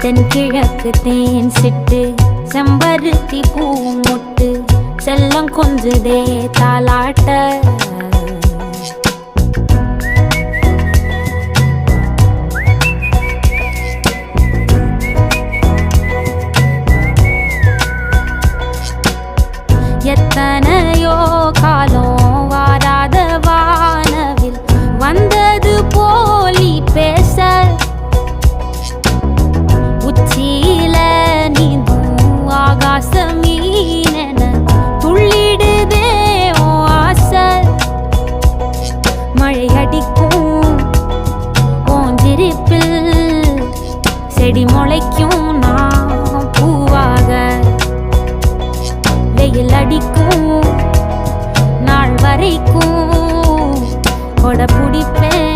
தென்கிழக்கு தேன் சிட்டு செம்பருத்தி பூ முட்டு செல்லம் கொஞ்சுதே தாலாட்ட எத்தனையோ காலம் வாராத வானவில் வந்தது போலி பேச உச்சியில நீந்தும் ஆகாச மீனென துள்ளிடுதே ஓ ஆசை மழை அடிக்கும் ஓஞ்சிருப்பில் செடி முளைக்கும் நான் பூவாக வெயில் அடிக்கும் நாள் வரைக்கும் கொடை பிடிப்பேன்